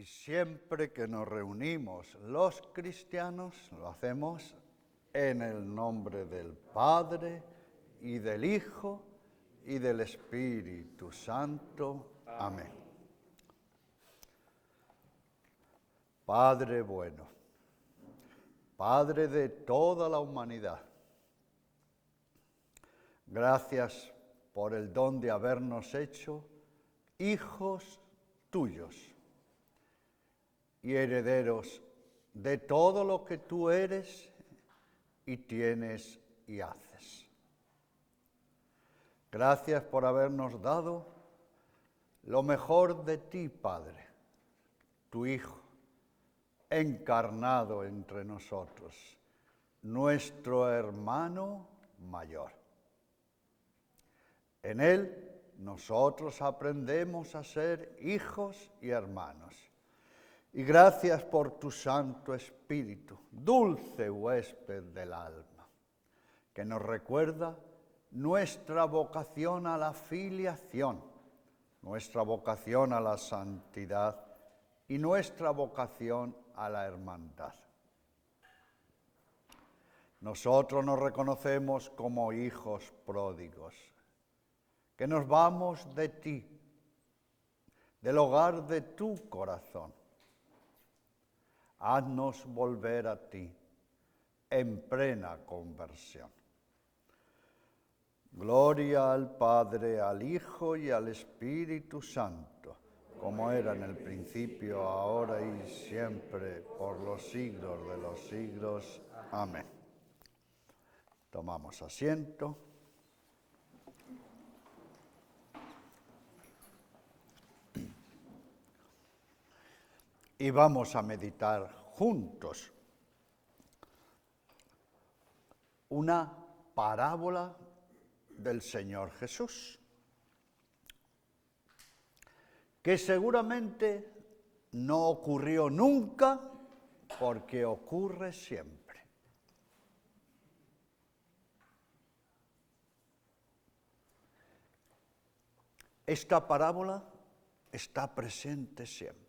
Y siempre que nos reunimos los cristianos, lo hacemos en el nombre del Padre, y del Hijo, y del Espíritu Santo. Amén. Padre bueno, Padre de toda la humanidad, gracias por el don de habernos hecho hijos tuyos y herederos de todo lo que tú eres y tienes y haces. Gracias por habernos dado lo mejor de ti, Padre, tu Hijo, encarnado entre nosotros, nuestro hermano mayor. En él nosotros aprendemos a ser hijos y hermanos. Y gracias por tu Santo Espíritu, dulce huésped del alma, que nos recuerda nuestra vocación a la filiación, nuestra vocación a la santidad y nuestra vocación a la hermandad. Nosotros nos reconocemos como hijos pródigos, que nos vamos de ti, del hogar de tu corazón. Haznos volver a ti en plena conversión. Gloria al Padre, al Hijo y al Espíritu Santo, como era en el principio, ahora y siempre, por los siglos de los siglos. Amén. Tomamos asiento. Y vamos a meditar juntos una parábola del Señor Jesús, que seguramente no ocurrió nunca, porque ocurre siempre. Esta parábola está presente siempre.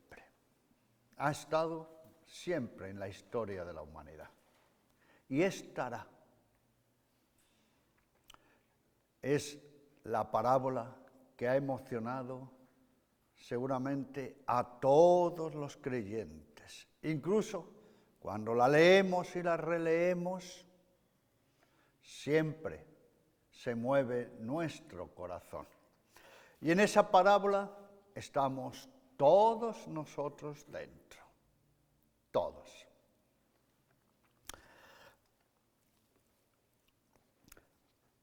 Ha estado siempre en la historia de la humanidad y estará. Es la parábola que ha emocionado seguramente a todos los creyentes. Incluso cuando la leemos y la releemos, siempre se mueve nuestro corazón. Y en esa parábola estamos todos nosotros dentro, todos.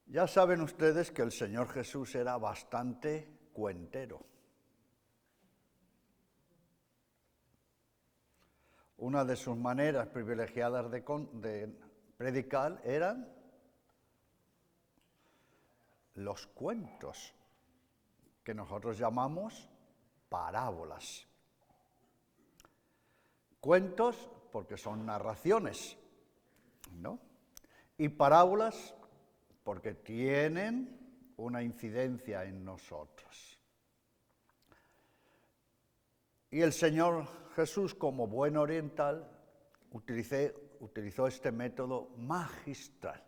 Ya saben ustedes que el Señor Jesús era bastante cuentero. Una de sus maneras privilegiadas de predicar eran los cuentos, que nosotros llamamos parábolas. Cuentos porque son narraciones, ¿no? Y parábolas porque tienen una incidencia en nosotros. Y el Señor Jesús, como buen oriental, utilizó este método magistral.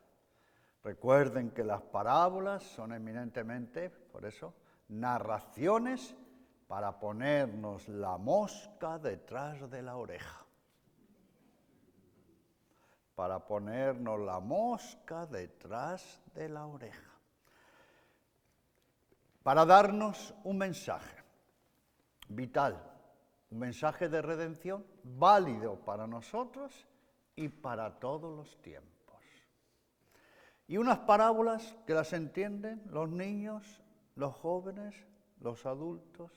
Recuerden que las parábolas son eminentemente, por eso, narraciones para ponernos la mosca detrás de la oreja. Para ponernos la mosca detrás de la oreja. Para darnos un mensaje vital, un mensaje de redención válido para nosotros y para todos los tiempos. Y unas parábolas que las entienden los niños, los jóvenes, los adultos,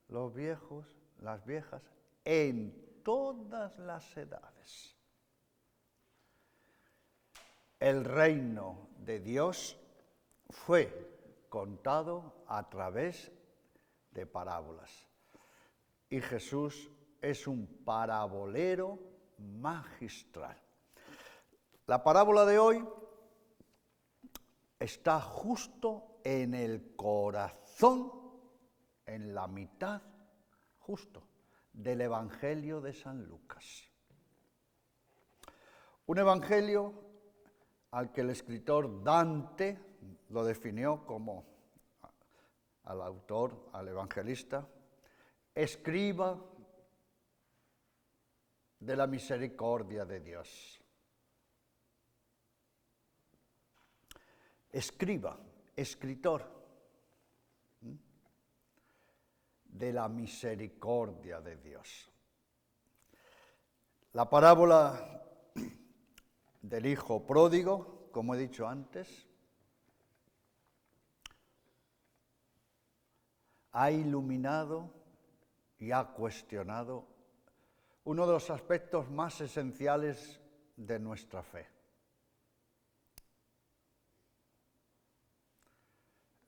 los viejos, las viejas, en todas las edades. El reino de Dios fue contado a través de parábolas. Y Jesús es un parabolero magistral. La parábola de hoy está justo en el corazón, en la mitad, justo, del Evangelio de San Lucas. Un evangelio al que el escritor Dante lo definió como, al autor, al evangelista, escriba de la misericordia de Dios. Escriba, escritor de la misericordia de Dios. La parábola del hijo pródigo, como he dicho antes, ha iluminado y ha cuestionado uno de los aspectos más esenciales de nuestra fe: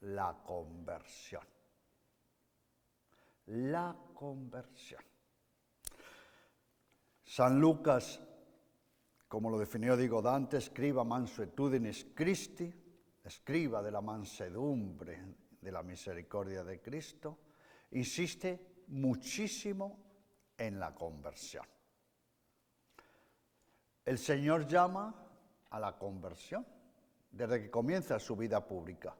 la conversión. La conversión. San Lucas, como lo definió Dante, scriba mansuetudinis Christi, escriba de la mansedumbre, de la misericordia de Cristo, insiste muchísimo en la conversión. El Señor llama a la conversión desde que comienza su vida pública,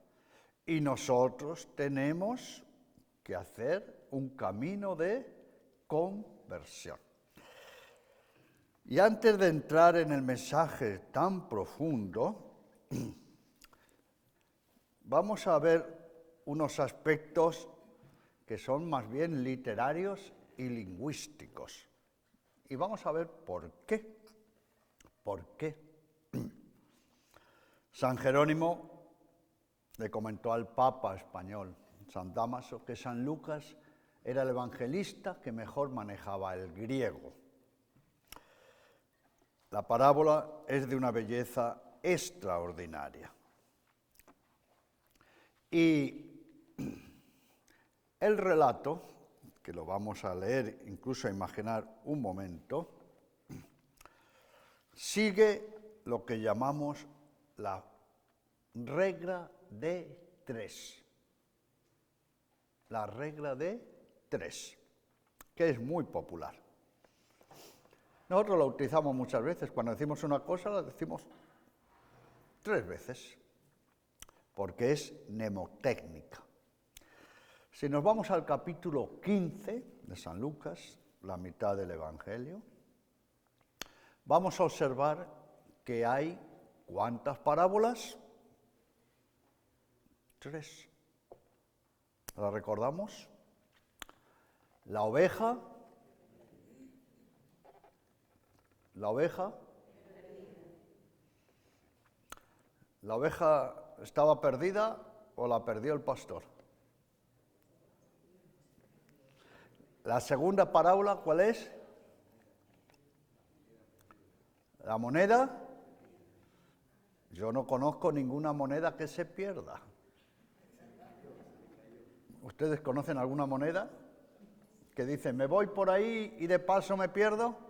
y nosotros tenemos que hacer un camino de conversión. Y antes de entrar en el mensaje tan profundo, vamos a ver unos aspectos que son más bien literarios y lingüísticos. Y vamos a ver por qué. ¿Por qué? San Jerónimo le comentó al Papa español, San Dámaso, que San Lucas era el evangelista que mejor manejaba el griego. La parábola es de una belleza extraordinaria. Y el relato, que lo vamos a leer, incluso a imaginar un momento, sigue lo que llamamos la regla de tres. La regla de tres, que es muy popular. Nosotros la utilizamos muchas veces. Cuando decimos una cosa, la decimos 3 veces, porque es mnemotécnica. Si nos vamos al capítulo 15 de San Lucas, la mitad del Evangelio, vamos a observar que hay ¿cuántas parábolas? 3. ¿La recordamos? La oveja. La oveja estaba perdida o la perdió el pastor. La segunda parábola, ¿cuál es? La moneda. Yo no conozco ninguna moneda que se pierda. ¿Ustedes conocen alguna moneda que dice, me voy por ahí y de paso me pierdo?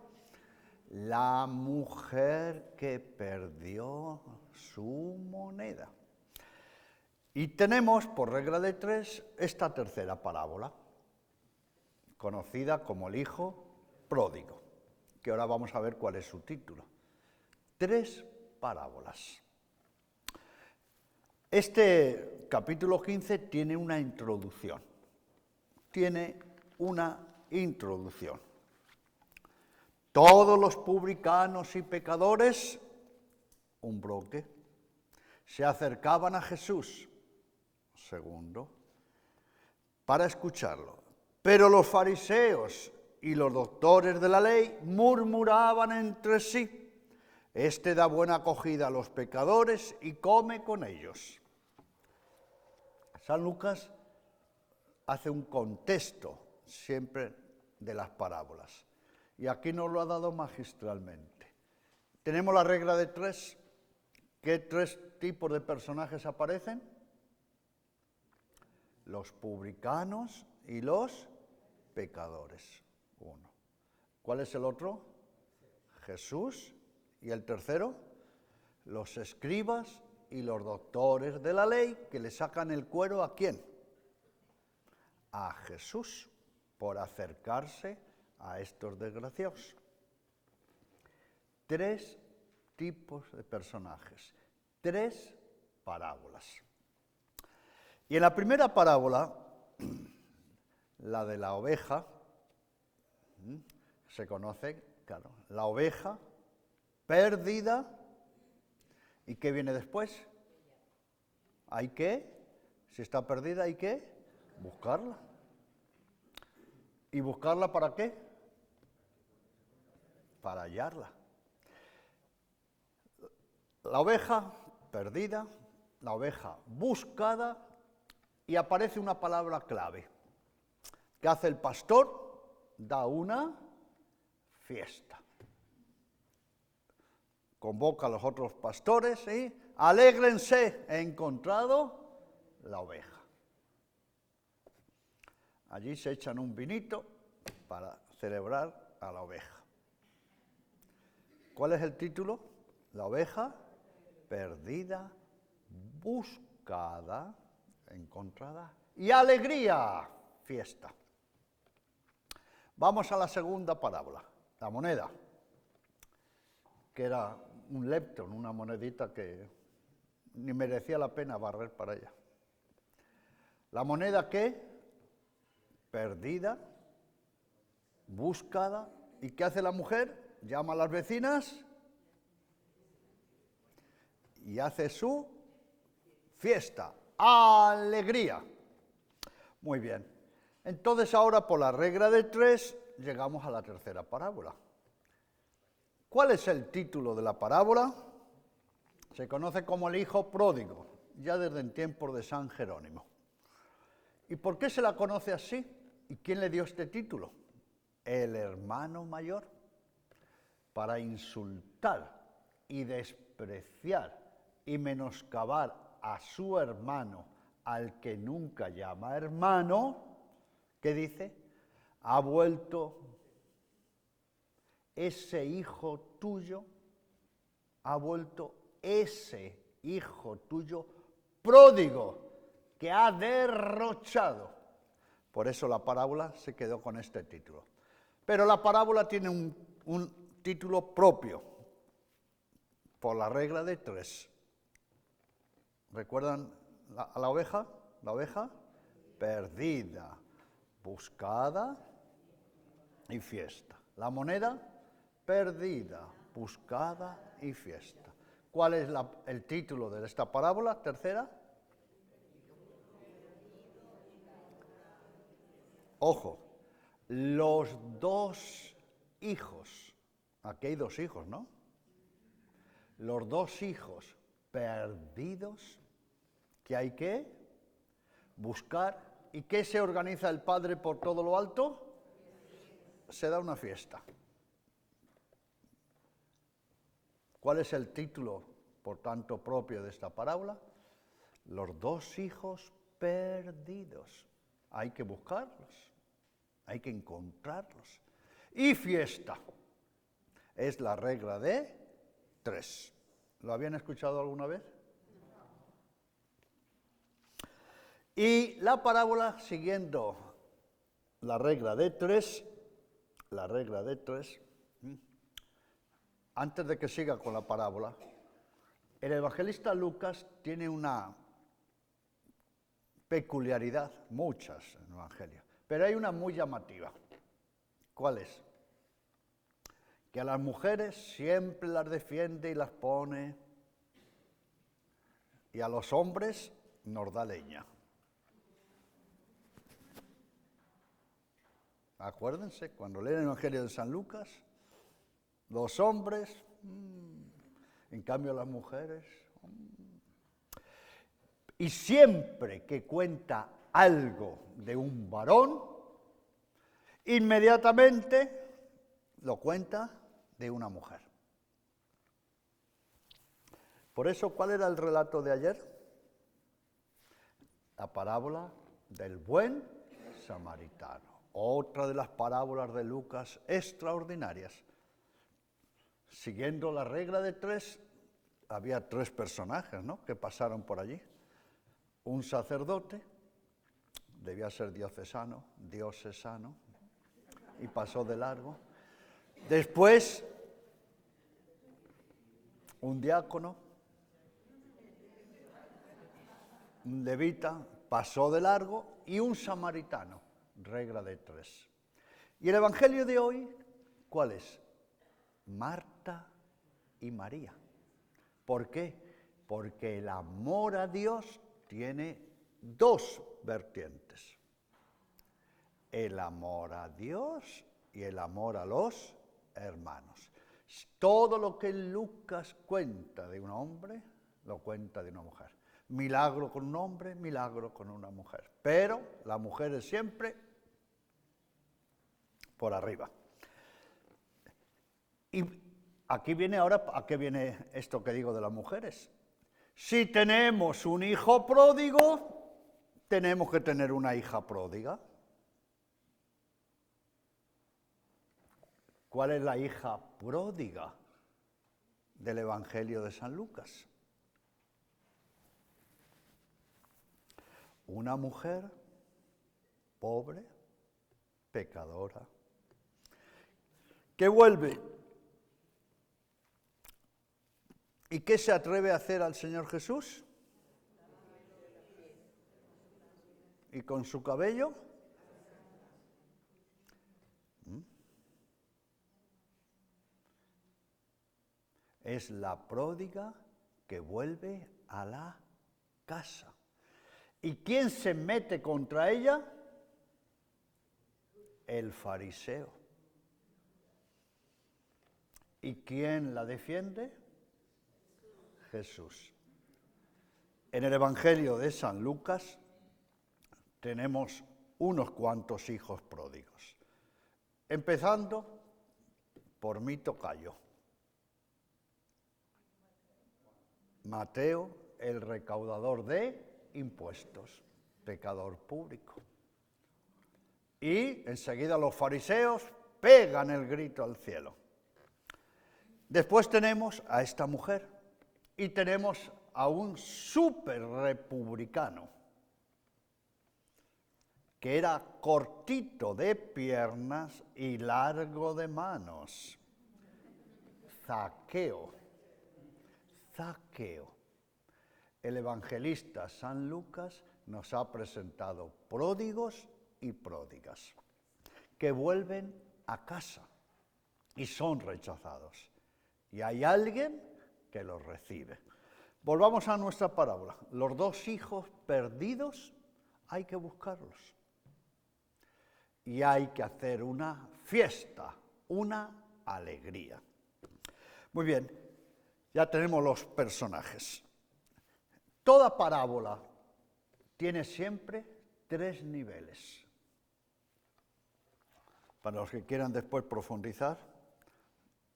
La mujer que perdió su moneda. Y tenemos, por regla de 3, esta tercera parábola, conocida como el hijo pródigo, que ahora vamos a ver cuál es su título. 3 parábolas. Este capítulo 15 tiene una introducción. Todos los publicanos y pecadores, un bloque, se acercaban a Jesús, segundo, para escucharlo. Pero los fariseos y los doctores de la ley murmuraban entre sí, este da buena acogida a los pecadores y come con ellos. San Lucas hace un contexto siempre de las parábolas. Y aquí nos lo ha dado magistralmente. Tenemos la regla de 3. ¿Qué 3 tipos de personajes aparecen? Los publicanos y los pecadores. 1. ¿Cuál es el otro? Jesús. ¿Y el tercero? Los escribas y los doctores de la ley que le sacan el cuero ¿a quién? A Jesús, por acercarse a estos desgraciados. 3 tipos de personajes, 3 parábolas. Y en la primera parábola, la de la oveja, se conoce, claro, la oveja perdida. ¿Y qué viene después? Hay que, si está perdida, hay que buscarla. ¿Y buscarla para qué? Para hallarla. La oveja perdida, la oveja buscada, y aparece una palabra clave. ¿Qué hace el pastor? Da una fiesta. Convoca a los otros pastores y alégrense, he encontrado la oveja. Allí se echan un vinito para celebrar a la oveja. ¿Cuál es el título? La oveja perdida, buscada, encontrada y alegría, fiesta. Vamos a la segunda parábola, la moneda, que era un lepton, una monedita que ni merecía la pena barrer para ella. La moneda que, perdida, buscada, ¿y qué hace la mujer? Llama a las vecinas y hace su fiesta, alegría. Muy bien. Entonces ahora por la regla de 3 llegamos a la tercera parábola. ¿Cuál es el título de la parábola? Se conoce como el hijo pródigo, ya desde en tiempos de San Jerónimo. ¿Y por qué se la conoce así? ¿Y quién le dio este título? El hermano mayor, para insultar y despreciar y menoscabar a su hermano, al que nunca llama hermano. ¿Qué dice? Ha vuelto ese hijo tuyo, ha vuelto ese hijo tuyo pródigo, que ha derrochado. Por eso la parábola se quedó con este título. Pero la parábola tiene un título propio, por la regla de 3. ¿Recuerdan a la oveja? La oveja perdida, buscada y fiesta. La moneda perdida, buscada y fiesta. ¿Cuál es el título de esta parábola? Tercera. Ojo, los 2 hijos. Aquí hay 2 hijos, ¿no? Los 2 hijos perdidos que hay que buscar. ¿Y qué se organiza el padre por todo lo alto? Se da una fiesta. ¿Cuál es el título, por tanto, propio de esta parábola? Los 2 hijos perdidos. Hay que buscarlos, hay que encontrarlos. Y fiesta. Es la regla de 3. ¿Lo habían escuchado alguna vez? Y la parábola, siguiendo la regla de 3, antes de que siga con la parábola, el evangelista Lucas tiene una peculiaridad, muchas en el evangelio, pero hay una muy llamativa. ¿Cuál es? Que a las mujeres siempre las defiende y las pone, y a los hombres nos da leña. Acuérdense, cuando leen el Evangelio de San Lucas, los hombres, en cambio las mujeres. Y siempre que cuenta algo de un varón, inmediatamente lo cuenta de una mujer. Por eso, ¿cuál era el relato de ayer? La parábola del buen samaritano. Otra de las parábolas de Lucas extraordinarias. Siguiendo la regla de 3, había 3 personajes, ¿no?, que pasaron por allí. Un sacerdote, debía ser diocesano, y pasó de largo. Después, un diácono, un levita, pasó de largo, y un samaritano, regla de 3. Y el evangelio de hoy, ¿cuál es? Marta y María. ¿Por qué? Porque el amor a Dios tiene 2 vertientes. El amor a Dios y el amor a los hermanos. Todo lo que Lucas cuenta de un hombre, lo cuenta de una mujer. Milagro con un hombre, milagro con una mujer. Pero la mujer es siempre por arriba. Y aquí viene ahora, ¿a qué viene esto que digo de las mujeres? Si tenemos un hijo pródigo, tenemos que tener una hija pródiga. ¿Cuál es la hija pródiga del Evangelio de San Lucas? Una mujer pobre, pecadora, que vuelve. ¿Y qué se atreve a hacer al Señor Jesús? ¿Y con su cabello? Es la pródiga que vuelve a la casa. ¿Y quién se mete contra ella? El fariseo. ¿Y quién la defiende? Jesús. En el Evangelio de San Lucas tenemos unos cuantos hijos pródigos, empezando por mi tocayo, Mateo, el recaudador de impuestos, pecador público. Y enseguida los fariseos pegan el grito al cielo. Después tenemos a esta mujer y tenemos a un súper republicano que era cortito de piernas y largo de manos. Zaqueo. El evangelista San Lucas nos ha presentado pródigos y pródigas que vuelven a casa y son rechazados. Y hay alguien que los recibe. Volvamos a nuestra parábola. Los 2 hijos perdidos hay que buscarlos. Y hay que hacer una fiesta, una alegría. Muy bien, ya tenemos los personajes. Toda parábola tiene siempre 3 niveles. Para los que quieran después profundizar,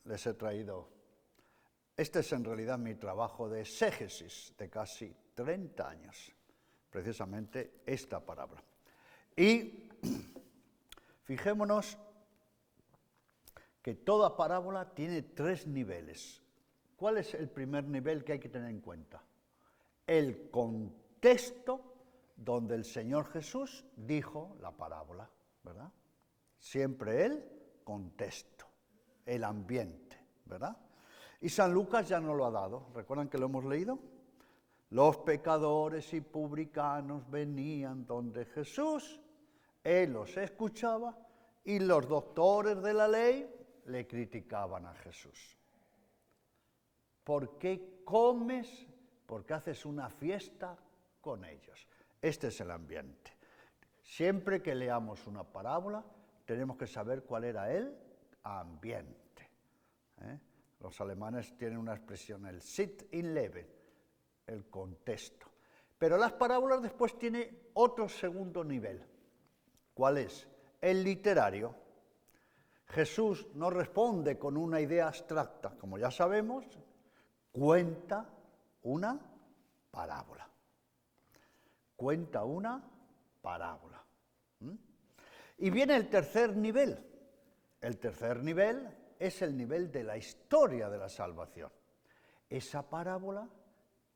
les he traído. Este es en realidad mi trabajo de exégesis de casi 30 años, precisamente esta parábola. Y fijémonos que toda parábola tiene 3 niveles. ¿Cuál es el primer nivel que hay que tener en cuenta? El contexto donde el Señor Jesús dijo la parábola, ¿verdad? Siempre el contexto, el ambiente, ¿verdad? Y San Lucas ya nos lo ha dado. ¿Recuerdan que lo hemos leído? Los pecadores y publicanos venían donde Jesús, Él los escuchaba y los doctores de la ley le criticaban a Jesús. ¿Por qué comes? ¿Por qué haces una fiesta con ellos? Este es el ambiente. Siempre que leamos una parábola, tenemos que saber cuál era el ambiente. Los alemanes tienen una expresión, el Sitz-im-Leben, el contexto. Pero las parábolas después tienen otro segundo nivel. ¿Cuál es? El literario. Jesús no responde con una idea abstracta, como ya sabemos, cuenta una parábola. Cuenta una parábola. Y viene el tercer nivel. El tercer nivel es el nivel de la historia de la salvación. Esa parábola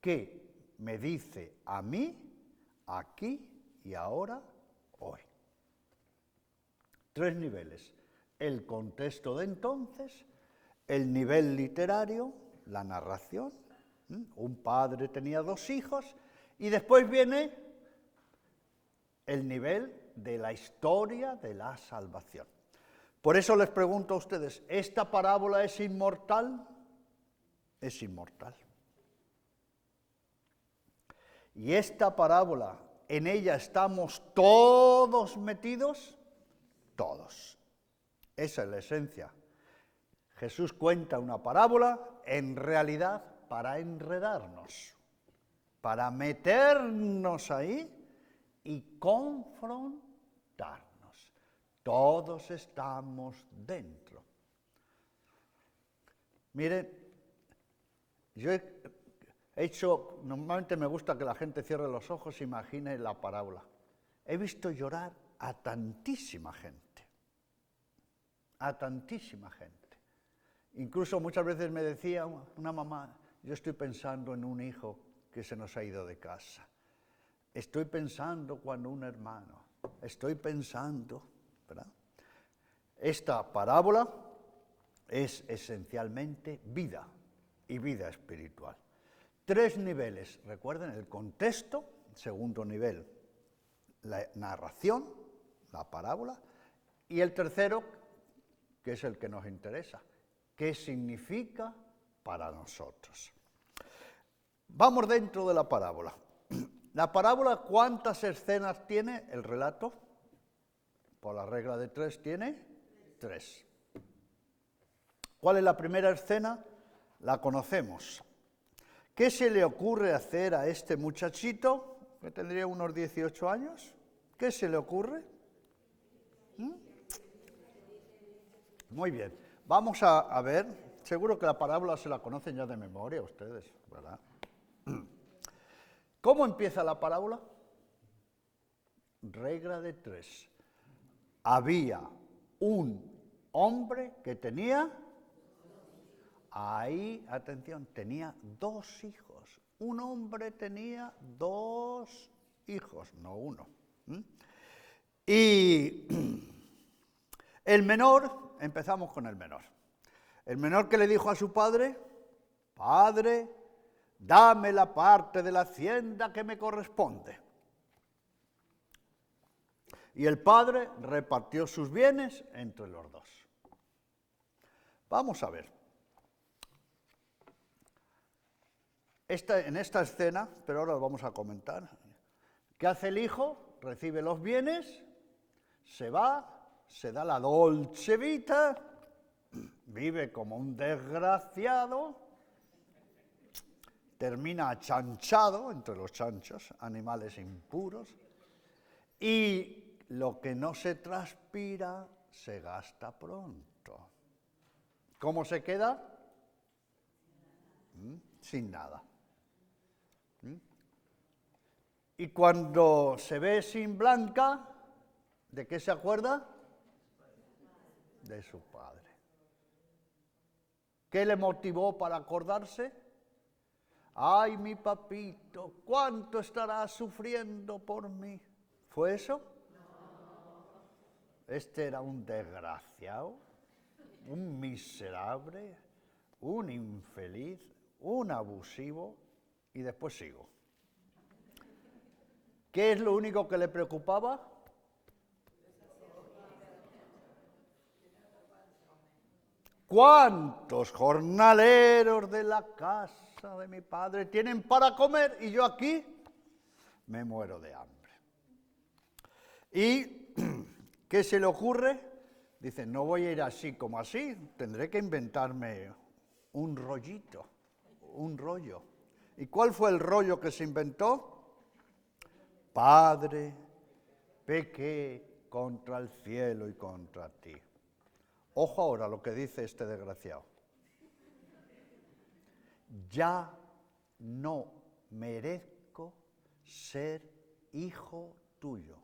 que me dice a mí, aquí y ahora, hoy. 3 niveles. el contexto de entonces, el nivel literario, la narración. Un padre tenía 2 hijos y después viene el nivel de la historia de la salvación. Por eso les pregunto a ustedes, ¿esta parábola es inmortal? Es inmortal. Y esta parábola, ¿en ella estamos todos metidos? Todos. Esa es la esencia. Jesús cuenta una parábola, en realidad, para enredarnos, para meternos ahí y confrontarnos. Todos estamos dentro. Miren, yo he hecho, normalmente me gusta que la gente cierre los ojos e imagine la parábola. He visto llorar a tantísima gente, a tantísima gente. Incluso muchas veces me decía una mamá, yo estoy pensando en un hijo que se nos ha ido de casa. Estoy pensando cuando un hermano, estoy pensando, ¿verdad? Esta parábola es esencialmente vida y vida espiritual. 3 niveles, recuerden, el contexto, segundo nivel, la narración, la parábola, y el tercero, que es el que nos interesa, ¿qué significa para nosotros? Vamos dentro de la parábola. La parábola, ¿cuántas escenas tiene el relato? Por la regla de 3 tiene 3. ¿Cuál es la primera escena? La conocemos. ¿Qué se le ocurre hacer a este muchachito, que tendría unos 18 años? ¿Qué se le ocurre? Muy bien. Vamos a ver, seguro que la parábola se la conocen ya de memoria ustedes, ¿verdad? ¿Cómo empieza la parábola? Regla de 3. Había un hombre que tenía, ahí, atención, tenía 2 hijos. Un hombre tenía 2 hijos, no uno. Y el menor, empezamos con el menor. El menor que le dijo a su padre, Padre, dame la parte de la hacienda que me corresponde. Y el padre repartió sus bienes entre los 2. Vamos a ver. En esta escena, pero ahora lo vamos a comentar, ¿qué hace el hijo? Recibe los bienes, se va, se da la dolce vita, vive como un desgraciado, termina achanchado entre los chanchos, animales impuros, y lo que no se transpira se gasta pronto. ¿Cómo se queda? Sin nada. Y cuando se ve sin Blanca, ¿de qué se acuerda? De su padre. ¿Qué le motivó para acordarse? Ay, mi papito, ¿cuánto estará sufriendo por mí? ¿Fue eso? Este era un desgraciado, un miserable, un infeliz, un abusivo, y después sigo. ¿Qué es lo único que le preocupaba? ¿Cuántos jornaleros de la casa de mi padre tienen para comer y yo aquí me muero de hambre? ¿Y qué se le ocurre? Dice, no voy a ir así como así, tendré que inventarme un rollito, un rollo. ¿Y cuál fue el rollo que se inventó? Padre, pequé contra el cielo y contra ti. Ojo ahora lo que dice este desgraciado. Ya no merezco ser hijo tuyo.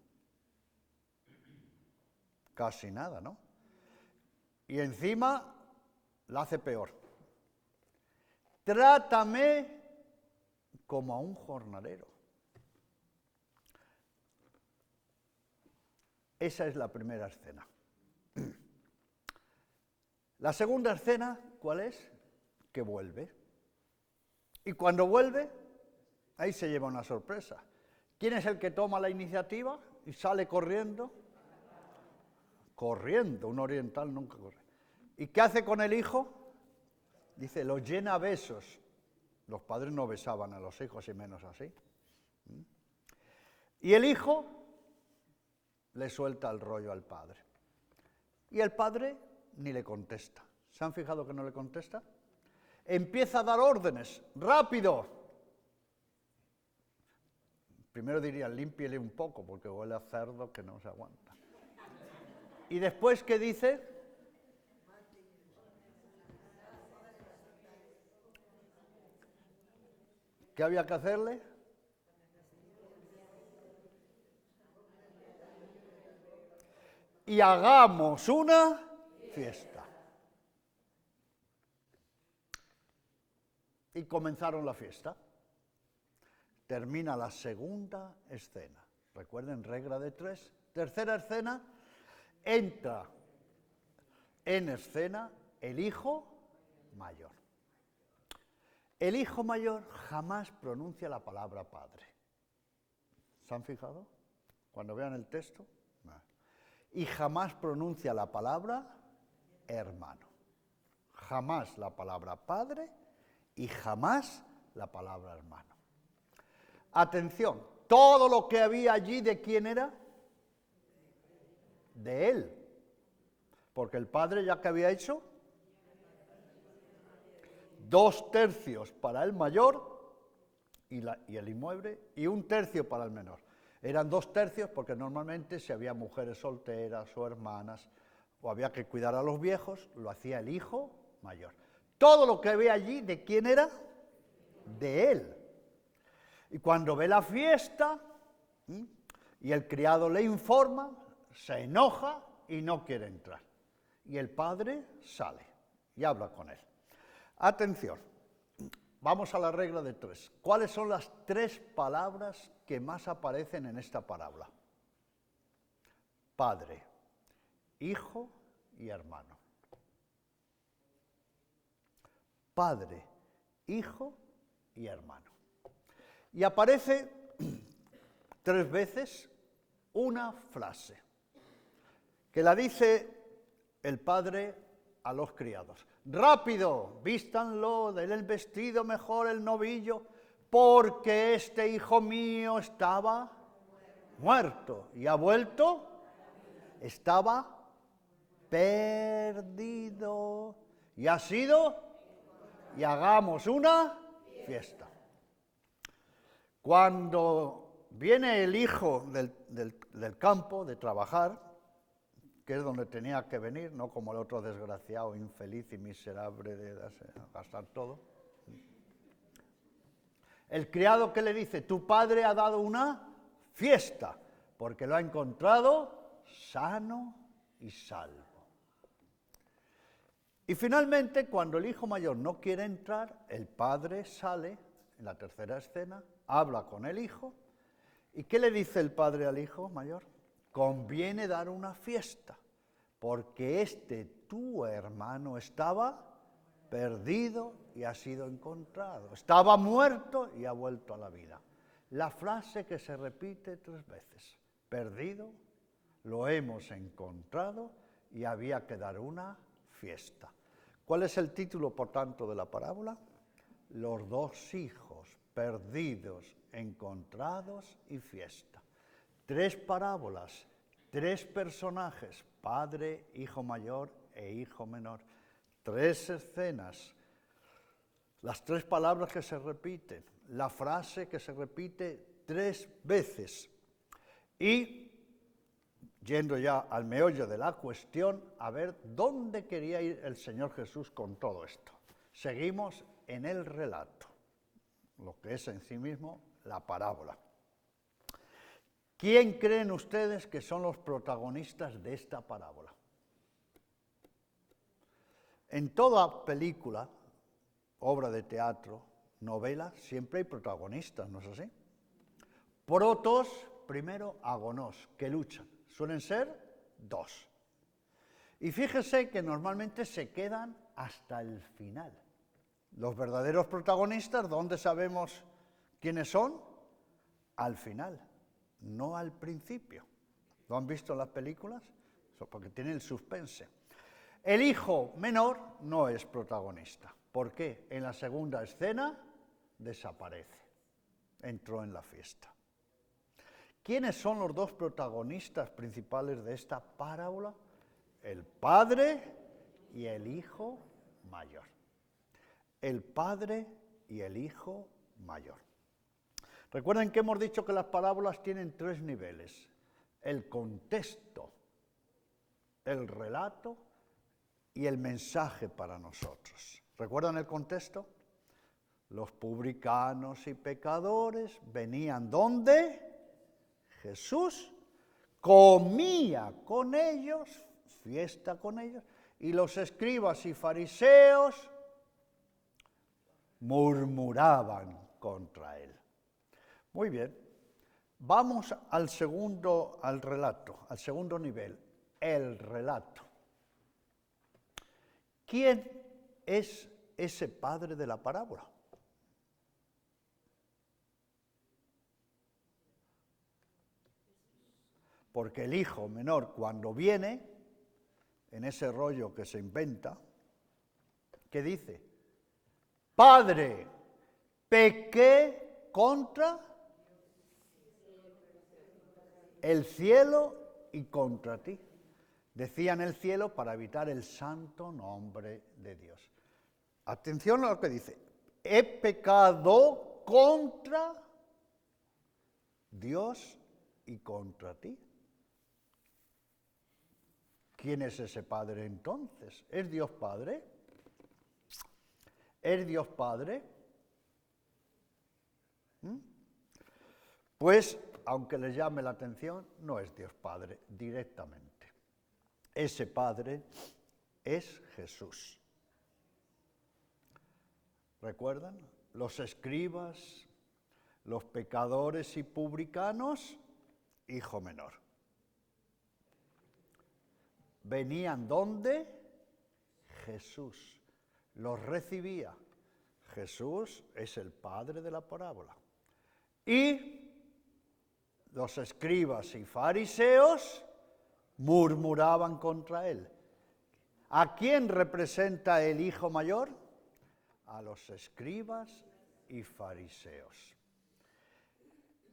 Casi nada, ¿no? Y encima la hace peor. Trátame como a un jornalero. Esa es la primera escena. La segunda escena, ¿cuál es? Que vuelve. Y cuando vuelve, ahí se lleva una sorpresa. ¿Quién es el que toma la iniciativa y sale corriendo? Corriendo, un oriental nunca corre. ¿Y qué hace con el hijo? Dice, lo llena a besos. Los padres no besaban a los hijos y menos así. Y el hijo le suelta el rollo al padre. Y el padre ni le contesta. ¿Se han fijado que no le contesta? Empieza a dar órdenes, rápido. Primero dirían, límpiele un poco, porque huele a cerdo que no se aguanta. Y después, ¿qué dice? ¿Qué había que hacerle? Y hagamos una fiesta. Y comenzaron la fiesta. Termina la segunda escena. Recuerden, regla de 3. Tercera escena, entra en escena el hijo mayor. El hijo mayor jamás pronuncia la palabra padre. ¿Se han fijado? Cuando vean el texto. Y jamás pronuncia la palabra hermano. Jamás la palabra padre y jamás la palabra hermano. Atención, todo lo que había allí, ¿de quién era? De él. Porque el padre ya que había hecho 2/3 para el mayor y el inmueble y 1/3 para el menor. Eran 2/3 porque normalmente si había mujeres solteras o hermanas o había que cuidar a los viejos, lo hacía el hijo mayor. Todo lo que había allí, ¿de quién era? De él. Y cuando ve la fiesta y el criado le informa, se enoja y no quiere entrar. Y el padre sale y habla con él. Atención, vamos a la regla de 3. ¿Cuáles son las 3 palabras que más aparecen en esta parábola? Padre, hijo y hermano. Padre, hijo y hermano. Y aparece 3 veces una frase que la dice el padre a los criados. Rápido, vístanlo, denle el vestido mejor, el novillo, porque este hijo mío estaba muerto y ha vuelto, estaba perdido y ha sido, y hagamos una fiesta. Cuando viene el hijo del campo de trabajar, que es donde tenía que venir, no como el otro desgraciado, infeliz y miserable de gastar todo. El criado que le dice, tu padre ha dado una fiesta, porque lo ha encontrado sano y salvo. Y finalmente, cuando el hijo mayor no quiere entrar, el padre sale, en la tercera escena, habla con el hijo, ¿y qué le dice el padre al hijo mayor? Conviene dar una fiesta, porque tu hermano estaba perdido y ha sido encontrado. Estaba muerto y ha vuelto a la vida. La frase que se repite 3 veces. Perdido, lo hemos encontrado y había que dar una fiesta. ¿Cuál es el título, por tanto, de la parábola? Los 2 hijos perdidos, encontrados y fiesta. 3 parábolas, 3 personajes, padre, hijo mayor e hijo menor. 3 escenas, las 3 palabras que se repiten, la frase que se repite 3 veces. Y, yendo ya al meollo de la cuestión, a ver dónde quería ir el Señor Jesús con todo esto. Seguimos en el relato, lo que es en sí mismo la parábola. ¿Quién creen ustedes que son los protagonistas de esta parábola? En toda película, obra de teatro, novela, siempre hay protagonistas, ¿no es así? Protos, primero, agonos, que luchan. Suelen ser 2. Y fíjese que normalmente se quedan hasta el final. Los verdaderos protagonistas, ¿dónde sabemos quiénes son? Al final, no al principio. ¿Lo han visto en las películas? Eso porque tiene el suspense. El hijo menor no es protagonista. ¿Por qué? En la segunda escena desaparece. Entró en la fiesta. ¿Quiénes son los dos protagonistas principales de esta parábola? El padre y el hijo mayor. El padre y el hijo mayor. Recuerden que hemos dicho que las parábolas tienen tres niveles: el contexto, el relato y el mensaje para nosotros. ¿Recuerdan el contexto? Los publicanos y pecadores venían ¿dónde? Jesús comía con ellos, fiesta con ellos, y los escribas y fariseos murmuraban contra él. Muy bien, vamos al relato, al segundo nivel, el relato. ¿Quién es ese padre de la parábola? Porque el hijo menor, cuando viene, en ese rollo que se inventa, ¿qué dice? Padre, pequé contra el cielo y contra ti. Decía en el cielo para evitar el santo nombre de Dios. Atención a lo que dice. He pecado contra Dios y contra ti. ¿Quién es ese Padre entonces? ¿Es Dios Padre? ¿Es Dios Padre? Pues, aunque les llame la atención, no es Dios Padre directamente. Ese Padre es Jesús. ¿Recuerdan? Los escribas, los pecadores y publicanos, hijo menor. ¿Venían dónde? Jesús. Los recibía. Jesús es el padre de la parábola. Y los escribas y fariseos murmuraban contra él. ¿A quién representa el hijo mayor? A los escribas y fariseos.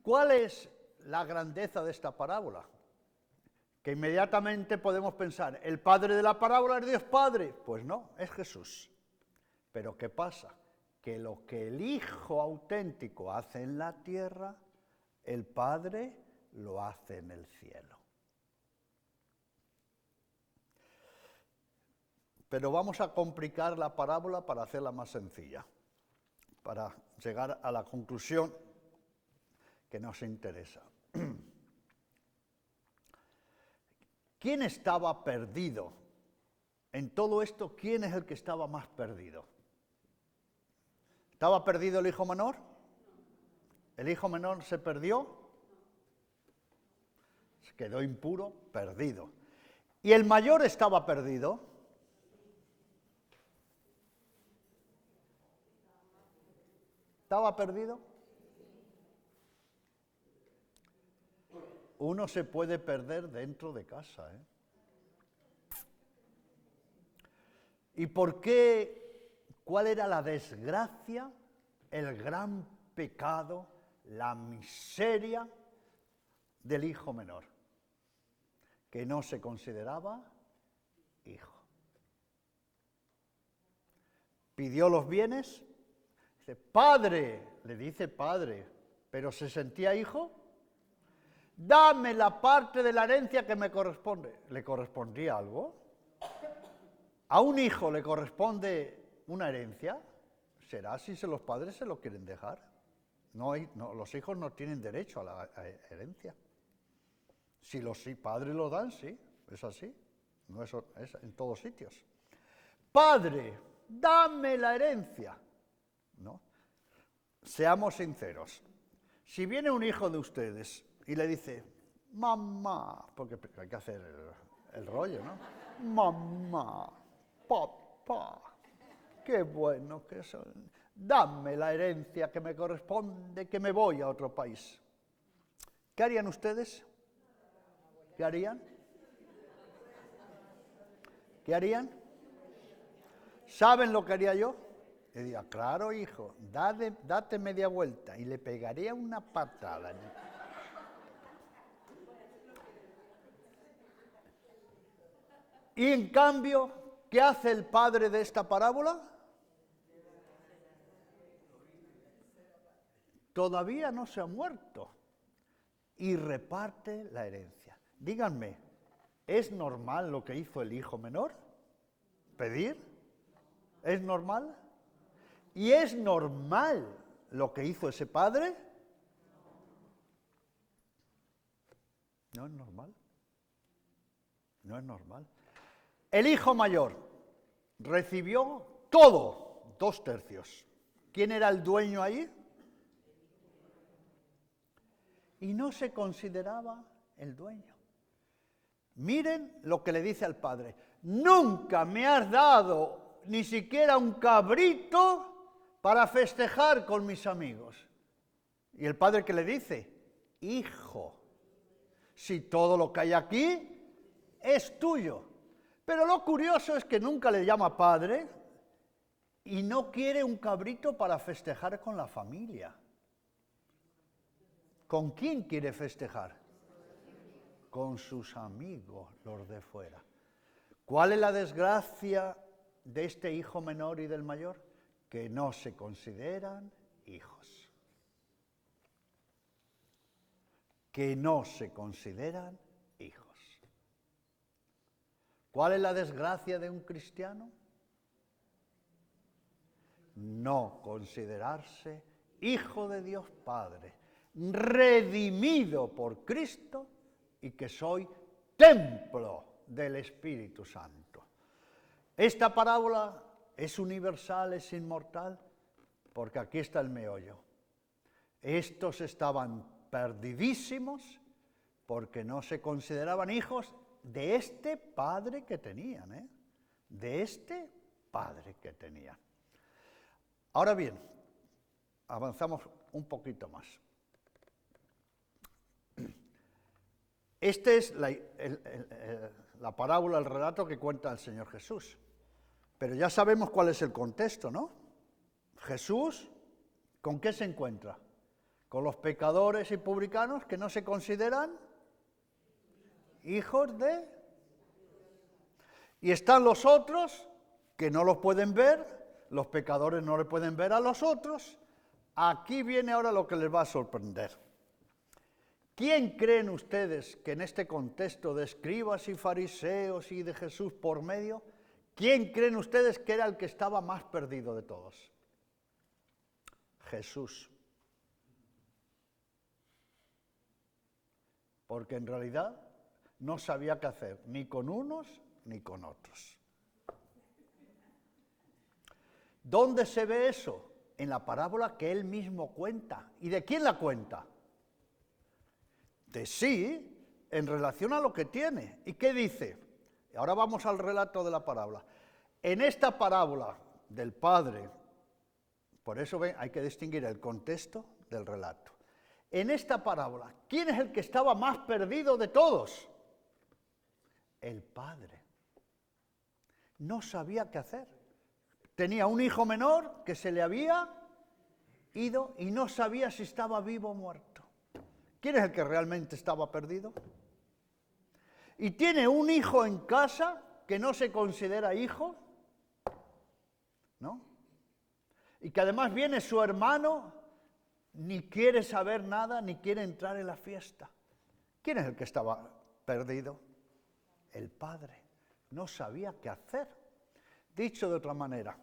¿Cuál es la grandeza de esta parábola? Que inmediatamente podemos pensar, ¿el padre de la parábola es Dios Padre? Pues no, es Jesús. Pero ¿qué pasa? Que lo que el Hijo auténtico hace en la tierra, el Padre lo hace en el cielo. Pero vamos a complicar la parábola para hacerla más sencilla, para llegar a la conclusión que nos interesa. ¿Quién estaba perdido? En todo esto, ¿quién es el que estaba más perdido? ¿Estaba perdido el hijo menor? ¿El hijo menor se perdió? Se quedó impuro, perdido. ¿Y el mayor estaba perdido? ¿Estaba perdido? Uno se puede perder dentro de casa, ¿eh? ¿Y por qué? ¿Cuál era la desgracia, el gran pecado, la miseria del hijo menor? Que no se consideraba hijo. Pidió los bienes, dice, padre, le dice padre, pero ¿se sentía hijo? Dame la parte de la herencia que me corresponde. ¿Le correspondía algo? ¿A un hijo le corresponde una herencia? ¿Será si los padres se lo quieren dejar? No, los hijos no tienen derecho a la herencia. Si los padres lo dan, sí, es así. No es en todos sitios. Padre, dame la herencia. ¿No? Seamos sinceros. Si viene un hijo de ustedes y le dice, mamá, porque hay que hacer el rollo, ¿no? mamá, papá, qué bueno que son. Dame la herencia que me corresponde, que me voy a otro país. ¿Qué harían ustedes? ¿Qué harían? ¿Qué harían? ¿Saben lo que haría yo? Le diría, claro, hijo, date media vuelta y le pegaría una patada. Y en cambio, ¿qué hace el padre de esta parábola? Todavía no se ha muerto y reparte la herencia. Díganme, ¿es normal lo que hizo el hijo menor? ¿Pedir? ¿Es normal? ¿Y es normal lo que hizo ese padre? No es normal. No es normal. El hijo mayor recibió todo, 2/3. ¿Quién era el dueño ahí? Y no se consideraba el dueño. Miren lo que le dice al padre. Nunca me has dado ni siquiera un cabrito para festejar con mis amigos. Y el padre que le dice, hijo, si todo lo que hay aquí es tuyo. Pero lo curioso es que nunca le llama padre y no quiere un cabrito para festejar con la familia. ¿Con quién quiere festejar? Con sus amigos, los de fuera. ¿Cuál es la desgracia de este hijo menor y del mayor? Que no se consideran hijos. Que no se consideran hijos. ¿Cuál es la desgracia de un cristiano? No considerarse hijo de Dios Padre, redimido por Cristo y que soy templo del Espíritu Santo. Esta parábola es universal, es inmortal, porque aquí está el meollo. Estos estaban perdidísimos porque no se consideraban hijos de este padre que tenían, de este padre que tenían. Ahora bien, avanzamos un poquito más. Esta es la parábola, el relato que cuenta el Señor Jesús. Pero ya sabemos cuál es el contexto, ¿no? Jesús, ¿con qué se encuentra? Con los pecadores y publicanos que no se consideran hijos de... Y están los otros que no los pueden ver, los pecadores no le pueden ver a los otros. Aquí viene ahora lo que les va a sorprender. ¿Quién creen ustedes que en este contexto de escribas y fariseos y de Jesús por medio, quién creen ustedes que era el que estaba más perdido de todos? Jesús. Porque en realidad no sabía qué hacer, ni con unos ni con otros. ¿Dónde se ve eso? En la parábola que él mismo cuenta. ¿Y de quién la cuenta? De sí, en relación a lo que tiene. ¿Y qué dice? Ahora vamos al relato de la parábola. En esta parábola del Padre, por eso ven, hay que distinguir el contexto del relato. En esta parábola, ¿quién es el que estaba más perdido de todos? El Padre. No sabía qué hacer. Tenía un hijo menor que se le había ido y no sabía si estaba vivo o muerto. ¿Quién es el que realmente estaba perdido? Y tiene un hijo en casa que no se considera hijo, ¿no? Y que además viene su hermano, ni quiere saber nada, ni quiere entrar en la fiesta. ¿Quién es el que estaba perdido? El padre. No sabía qué hacer. Dicho de otra manera,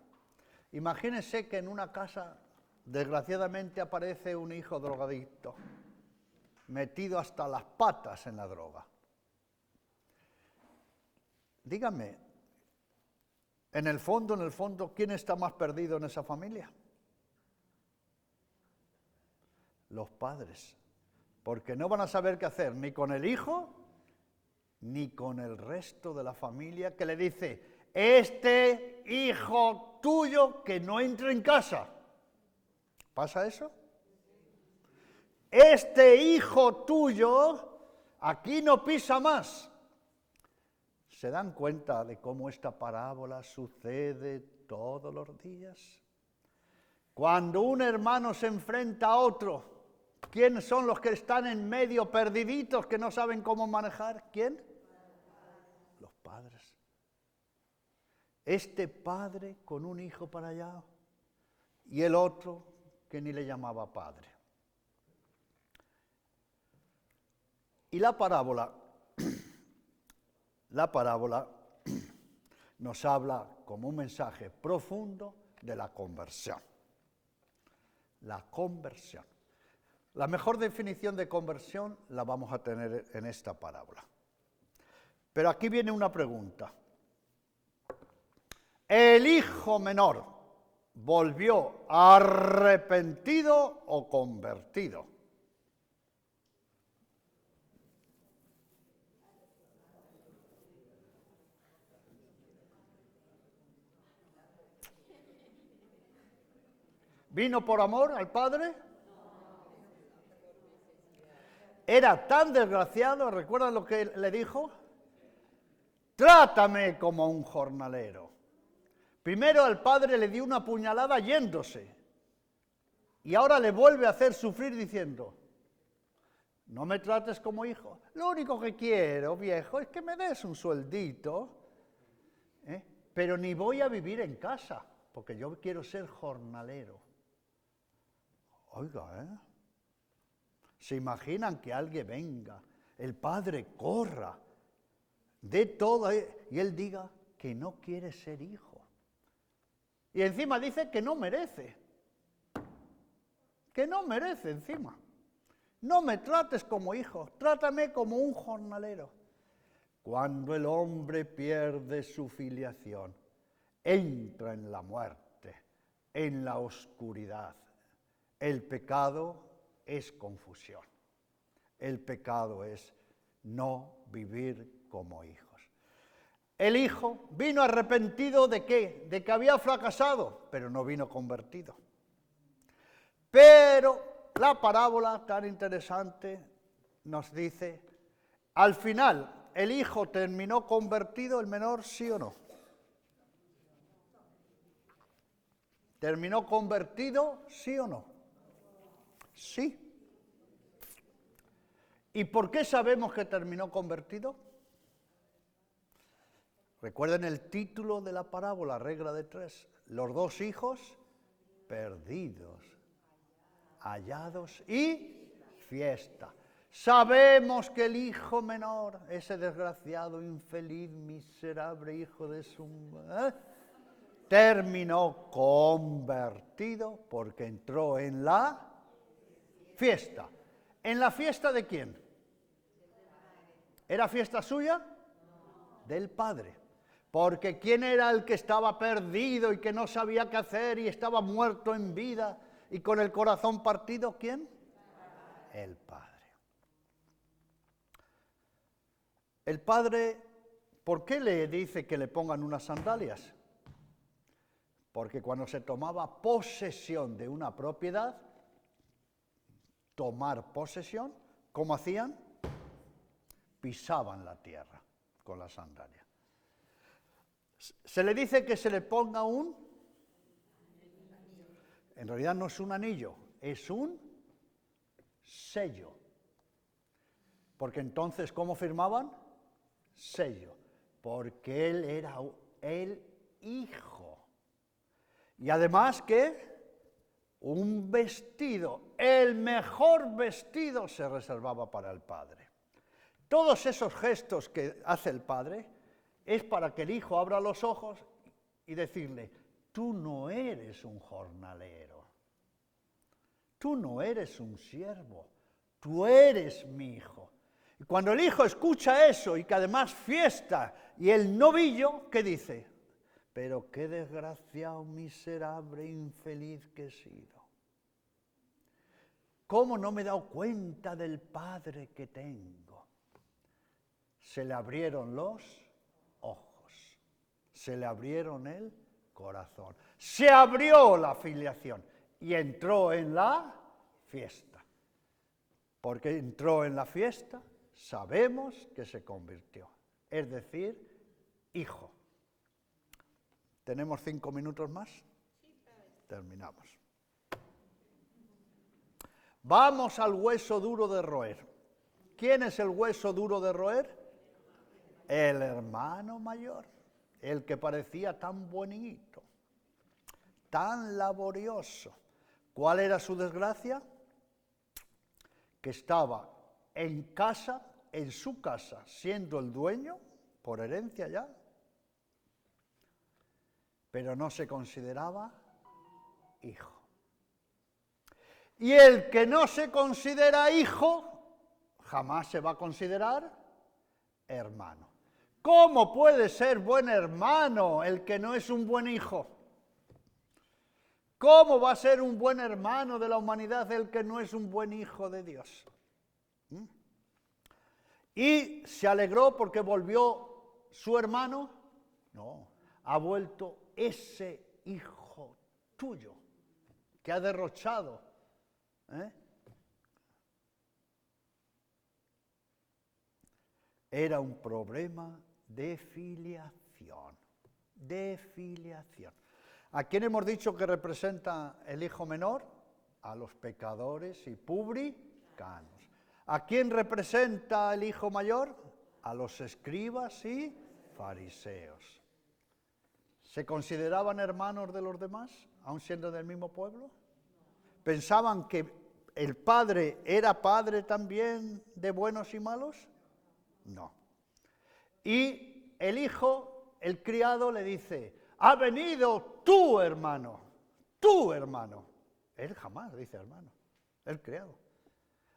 imagínense que en una casa, desgraciadamente, aparece un hijo drogadicto, metido hasta las patas en la droga. Díganme, en el fondo, ¿quién está más perdido en esa familia? Los padres, porque no van a saber qué hacer ni con el hijo, ni con el resto de la familia, que le dice, este hijo tuyo que no entre en casa. ¿Pasa eso? Este hijo tuyo aquí no pisa más. ¿Se dan cuenta de cómo esta parábola sucede todos los días? Cuando un hermano se enfrenta a otro, ¿quiénes son los que están en medio perdiditos que no saben cómo manejar? ¿Quién? Los padres. Este padre con un hijo para allá y el otro que ni le llamaba padre. Y la parábola nos habla como un mensaje profundo de la conversión. La conversión. La mejor definición de conversión la vamos a tener en esta parábola. Pero aquí viene una pregunta. ¿El hijo menor volvió arrepentido o convertido? ¿Vino por amor al padre? Era tan desgraciado, ¿recuerdan lo que le dijo? Trátame como un jornalero. Primero al padre le dio una puñalada yéndose y ahora le vuelve a hacer sufrir diciendo, no me trates como hijo, lo único que quiero, viejo, es que me des un sueldito, pero ni voy a vivir en casa, porque yo quiero ser jornalero. Oiga, ¿se imaginan que alguien venga, el padre corra, dé todo y él diga que no quiere ser hijo? Y encima dice que no merece. Que no merece encima. No me trates como hijo, trátame como un jornalero. Cuando el hombre pierde su filiación, entra en la muerte, en la oscuridad. El pecado es confusión. El pecado es no vivir como hijos. El hijo vino arrepentido ¿de qué? De que había fracasado, pero no vino convertido. Pero la parábola tan interesante nos dice, al final, ¿el hijo terminó convertido, el menor, sí o no? ¿Terminó convertido, sí o no? Sí. ¿Y por qué sabemos que terminó convertido? Recuerden el título de la parábola, regla de 3. Los dos hijos perdidos, hallados y fiesta. Sabemos que el hijo menor, ese desgraciado, infeliz, miserable hijo de su... terminó convertido porque entró en la fiesta. ¿En la fiesta de quién? ¿Era fiesta suya? Del Padre. Porque ¿quién era el que estaba perdido y que no sabía qué hacer y estaba muerto en vida y con el corazón partido? ¿Quién? El Padre. El Padre, ¿por qué le dice que le pongan unas sandalias? Porque cuando se tomaba posesión de una propiedad, tomar posesión, ¿cómo hacían? Pisaban la tierra con la sandalia. Se le dice que se le ponga un... En realidad no es un anillo, es un sello. Porque entonces, ¿cómo firmaban? Sello. Porque él era el hijo. Y además que un vestido, el mejor vestido se reservaba para el padre. Todos esos gestos que hace el padre es para que el hijo abra los ojos y decirle, tú no eres un jornalero, tú no eres un siervo, tú eres mi hijo. Y cuando el hijo escucha eso y que además fiesta y el novillo, ¿qué dice? Pero qué desgraciado, miserable, infeliz que he sido. ¿Cómo no me he dado cuenta del padre que tengo? se le abrieron los ojos, se le abrieron el corazón, se abrió la filiación y entró en la fiesta. Porque entró en la fiesta, sabemos que se convirtió, es decir, hijo. ¿Tenemos 5 minutos más? Terminamos. Vamos al hueso duro de roer. ¿Quién es el hueso duro de roer? El hermano mayor, el que parecía tan bonito, tan laborioso. ¿Cuál era su desgracia? Que estaba en casa, en su casa, siendo el dueño, por herencia ya, pero no se consideraba hijo. Y el que no se considera hijo, jamás se va a considerar hermano. ¿Cómo puede ser buen hermano el que no es un buen hijo? ¿Cómo va a ser un buen hermano de la humanidad el que no es un buen hijo de Dios? ¿Y se alegró porque volvió su hermano? No, ha vuelto ese hijo tuyo que ha derrochado. Era un problema de filiación, de filiación. ¿A quién hemos dicho que representa el hijo menor? A los pecadores y publicanos. ¿A quién representa el hijo mayor? A los escribas y fariseos. ¿Se consideraban hermanos de los demás, aun siendo del mismo pueblo? ¿Pensaban que el padre era padre también de buenos y malos? No. Y el hijo, el criado, le dice: ha venido tu hermano, tu hermano. Él jamás dice hermano, el criado.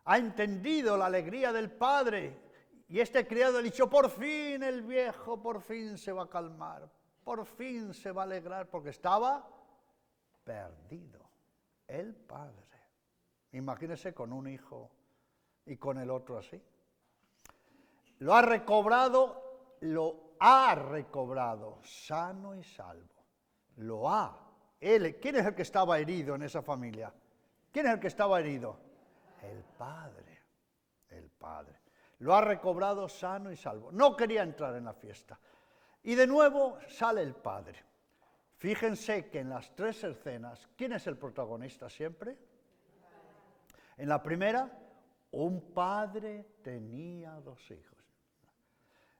Ha entendido la alegría del padre y este criado le ha dicho: por fin el viejo, por fin se va a calmar, por fin se va a alegrar, porque estaba perdido el padre. Imagínese con un hijo y con el otro así. Lo ha recobrado sano y salvo. Lo ha. ¿Quién es el que estaba herido en esa familia? ¿Quién es el que estaba herido? El padre. El padre. Lo ha recobrado sano y salvo. No quería entrar en la fiesta. Y de nuevo sale el padre. Fíjense que en las 3 escenas, ¿quién es el protagonista siempre? En la primera, un padre tenía 2 hijos.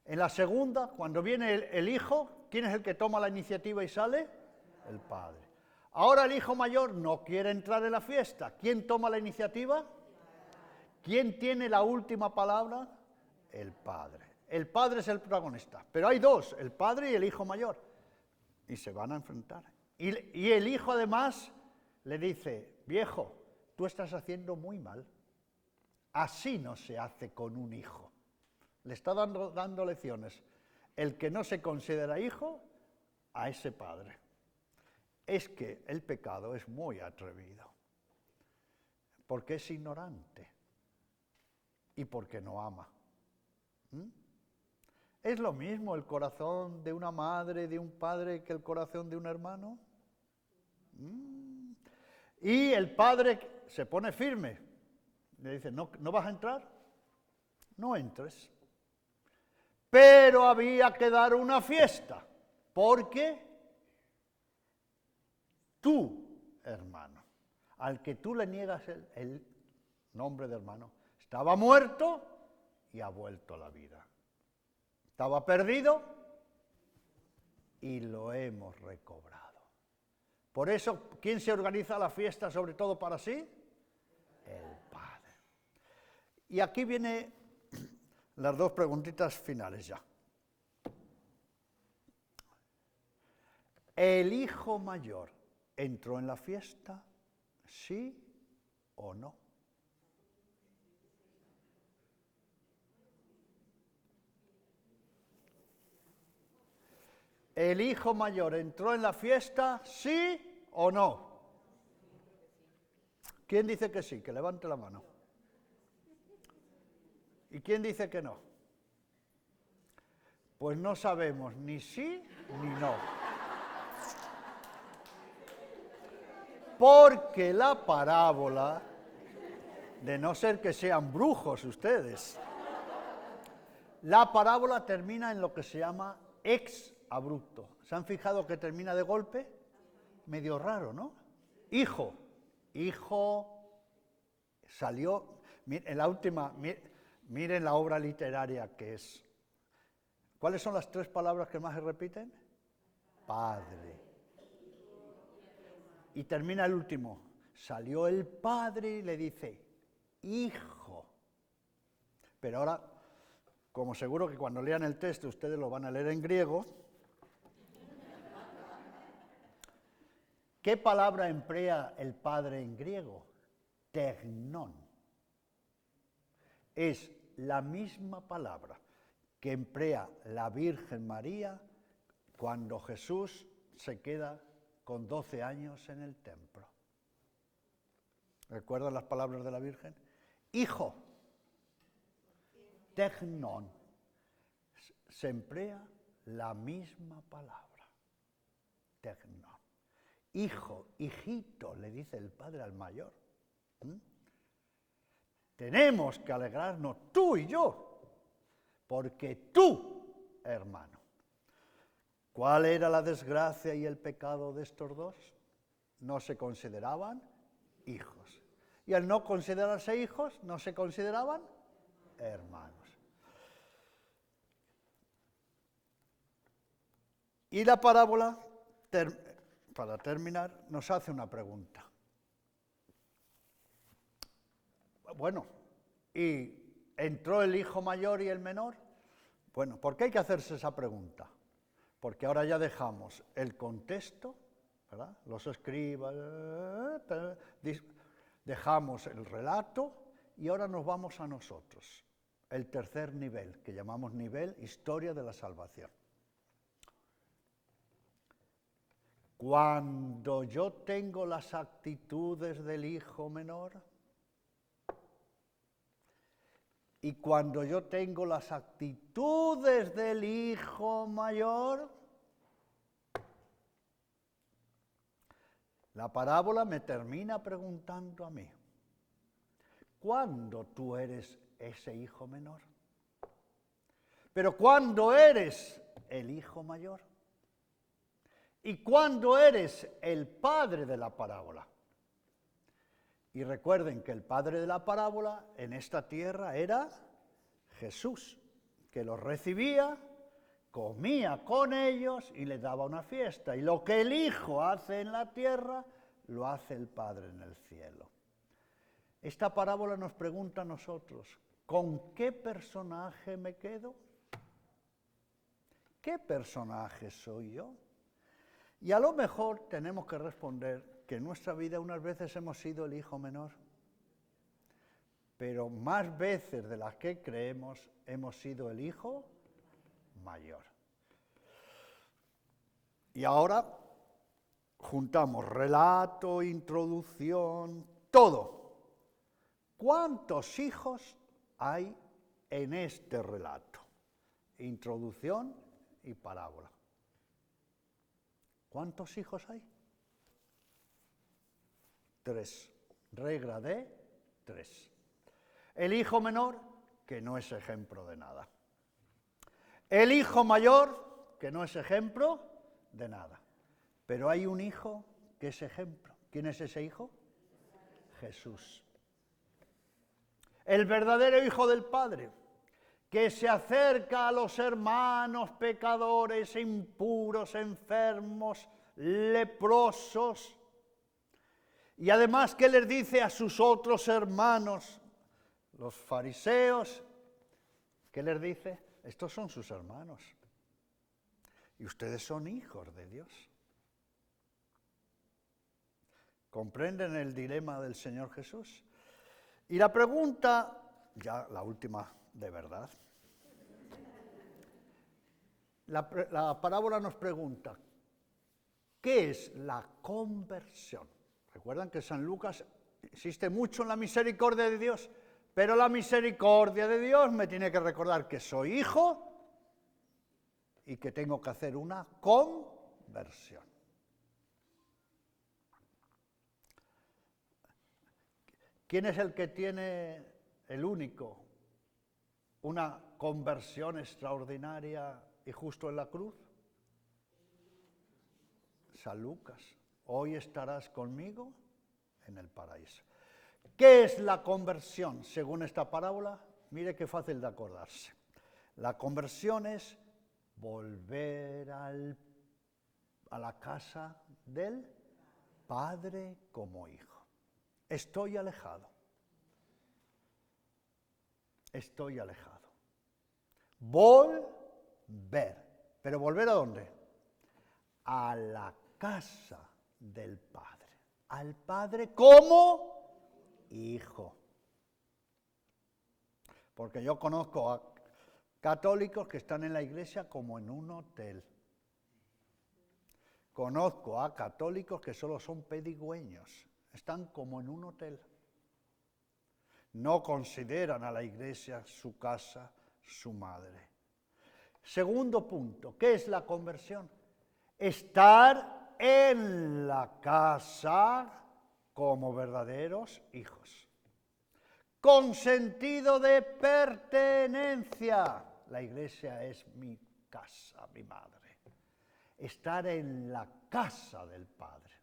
En la segunda, cuando viene el hijo, ¿quién es el que toma la iniciativa y sale? El padre. Ahora el hijo mayor no quiere entrar en la fiesta. ¿Quién toma la iniciativa? ¿Quién tiene la última palabra? El padre. El padre es el protagonista. Pero hay 2, el padre y el hijo mayor. Y se van a enfrentar. Y el hijo además le dice: viejo, tú estás haciendo muy mal. Así no se hace con un hijo. Le está dando lecciones el que no se considera hijo a ese padre. Es que el pecado es muy atrevido, porque es ignorante y porque no ama. ¿Es lo mismo el corazón de una madre, de un padre, que el corazón de un hermano? Y el padre se pone firme, le dice: ¿no vas a entrar? No entres. Pero había que dar una fiesta, porque tu hermano, al que tú le niegas el nombre de hermano, estaba muerto y ha vuelto a la vida. Estaba perdido y lo hemos recobrado. Por eso, ¿quién se organiza la fiesta sobre todo para sí? El Padre. Y aquí viene las 2 preguntitas finales ya. ¿El hijo mayor entró en la fiesta? ¿Sí o no? ¿El hijo mayor entró en la fiesta? ¿Sí o no? ¿Quién dice que sí? Que levante la mano. ¿Y quién dice que no? Pues no sabemos ni sí ni no. Porque la parábola, de no ser que sean brujos ustedes, la parábola termina en lo que se llama ex abrupto. ¿Se han fijado que termina de golpe? Medio raro, ¿no? Hijo salió, en la última, miren la obra literaria que es. ¿Cuáles son las 3 palabras que más se repiten? Padre. Y termina el último. Salió el padre y le dice, hijo. Pero ahora, como seguro que cuando lean el texto ustedes lo van a leer en griego, ¿qué palabra emplea el padre en griego? Tegnon. Es la misma palabra que emplea la Virgen María cuando Jesús se queda con 12 años en el templo. ¿Recuerdan las palabras de la Virgen? Hijo, tegnon. Se emplea la misma palabra, tegnon. Hijo, hijito, le dice el padre al mayor. Tenemos que alegrarnos tú y yo, porque tú, hermano. ¿Cuál era la desgracia y el pecado de estos dos? No se consideraban hijos. Y al no considerarse hijos, no se consideraban hermanos. Y la parábola, para terminar, nos hace una pregunta. Bueno, ¿y entró el hijo mayor y el menor? Bueno, ¿por qué hay que hacerse esa pregunta? Porque ahora ya dejamos el contexto, ¿verdad? Los escribas, dejamos el relato y ahora nos vamos a nosotros, el tercer nivel, que llamamos nivel historia de la salvación. Cuando yo tengo las actitudes del hijo menor y cuando yo tengo las actitudes del hijo mayor, la parábola me termina preguntando a mí, ¿cuándo tú eres ese hijo menor? Pero ¿cuándo eres el hijo mayor? ¿Y cuándo eres el padre de la parábola? Y recuerden que el padre de la parábola en esta tierra era Jesús, que los recibía, comía con ellos y les daba una fiesta. Y lo que el Hijo hace en la tierra, lo hace el Padre en el cielo. Esta parábola nos pregunta a nosotros, ¿con qué personaje me quedo? ¿Qué personaje soy yo? Y a lo mejor tenemos que responder que en nuestra vida unas veces hemos sido el hijo menor, pero más veces de las que creemos hemos sido el hijo mayor. Y ahora juntamos relato, introducción, todo. ¿Cuántos hijos hay en este relato? Introducción y parábola. ¿Cuántos hijos hay? 3. Regla de 3. El hijo menor, que no es ejemplo de nada. El hijo mayor, que no es ejemplo de nada. Pero hay un hijo que es ejemplo. ¿Quién es ese hijo? Jesús. El verdadero hijo del Padre, que se acerca a los hermanos pecadores, impuros, enfermos, leprosos, y además que les dice a sus otros hermanos, los fariseos, ¿qué les dice? Estos son sus hermanos, y ustedes son hijos de Dios. ¿Comprenden el dilema del Señor Jesús? Y la pregunta, ya la última de verdad, la parábola nos pregunta, ¿qué es la conversión? Recuerdan que San Lucas insiste mucho en la misericordia de Dios, pero la misericordia de Dios me tiene que recordar que soy hijo y que tengo que hacer una conversión. ¿Quién es el que tiene, el único, una conversión extraordinaria y justo en la cruz? San Lucas. Hoy estarás conmigo en el paraíso. ¿Qué es la conversión según esta parábola? Mire qué fácil de acordarse. La conversión es volver a la casa del Padre como hijo. Estoy alejado. Estoy alejado. Volver. ¿Pero volver a dónde? A la casa del Padre. Al Padre como hijo. Porque yo conozco a católicos que están en la iglesia como en un hotel. Conozco a católicos que solo son pedigüeños. Están como en un hotel. No consideran a la iglesia su casa, su madre. Segundo punto, ¿qué es la conversión? Estar en la casa como verdaderos hijos. Con sentido de pertenencia. La iglesia es mi casa, mi madre. Estar en la casa del Padre.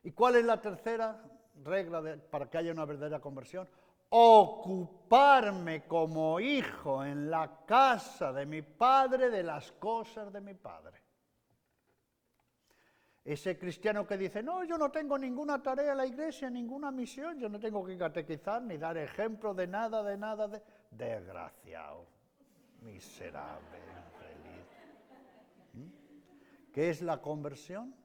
¿Y cuál es la tercera regla para que haya una verdadera conversión? Ocuparme como hijo en la casa de mi Padre de las cosas de mi Padre. Ese cristiano que dice, no, yo no tengo ninguna tarea en la iglesia, ninguna misión, yo no tengo que catequizar ni dar ejemplo de nada, desgraciado, miserable, infeliz. ¿Qué es la conversión?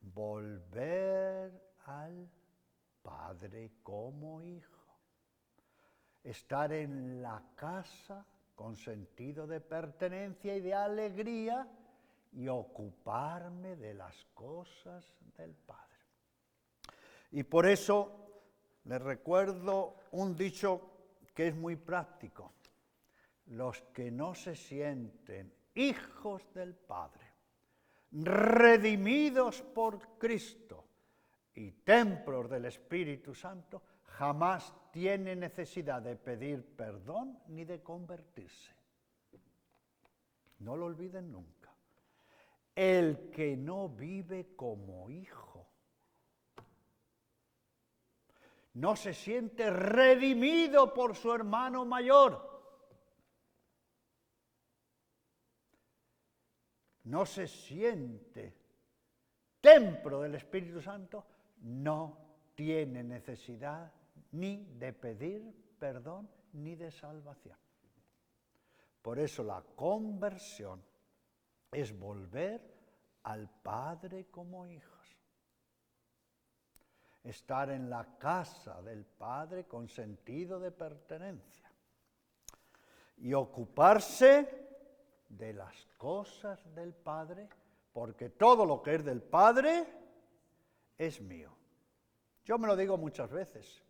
Volver al Padre como hijo. Estar en la casa con sentido de pertenencia y de alegría y ocuparme de las cosas del Padre. Y por eso les recuerdo un dicho que es muy práctico. Los que no se sienten hijos del Padre, redimidos por Cristo y templos del Espíritu Santo, jamás tienen necesidad de pedir perdón ni de convertirse. No lo olviden nunca. El que no vive como hijo no se siente redimido por su hermano mayor. No se siente templo del Espíritu Santo, no tiene necesidad ni de pedir perdón ni de salvación. Por eso la conversión es volver al Padre como hijos. Estar en la casa del Padre con sentido de pertenencia. Y ocuparse de las cosas del Padre, porque todo lo que es del Padre es mío. Yo me lo digo muchas veces.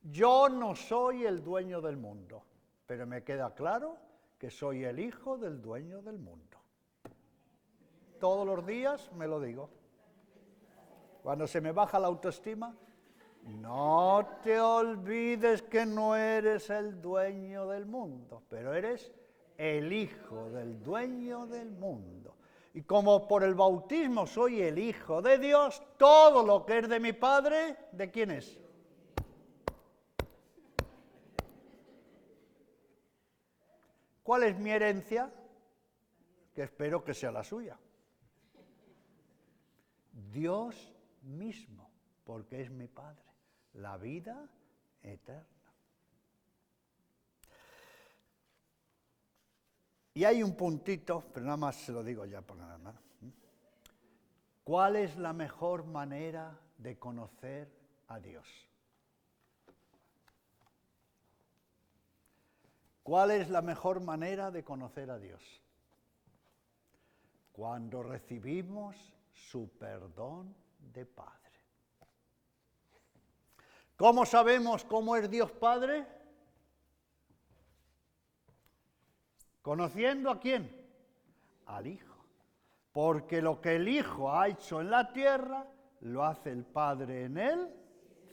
Yo no soy el dueño del mundo, pero me queda claro que soy el hijo del dueño del mundo. Todos los días me lo digo. Cuando se me baja la autoestima, no te olvides que no eres el dueño del mundo, pero eres el hijo del dueño del mundo. Y como por el bautismo soy el hijo de Dios, todo lo que es de mi Padre, ¿de quién es? ¿Cuál es mi herencia? Que espero que sea la suya. Dios mismo, porque es mi Padre, la vida eterna. Y hay un puntito, pero nada más se lo digo ya para nada más. ¿Cuál es la mejor manera de conocer a Dios? ¿Cuál es la mejor manera de conocer a Dios? Cuando recibimos su perdón de Padre. ¿Cómo sabemos cómo es Dios Padre? ¿Conociendo a quién? al Hijo. Porque lo que el Hijo ha hecho en la tierra, lo hace el Padre en el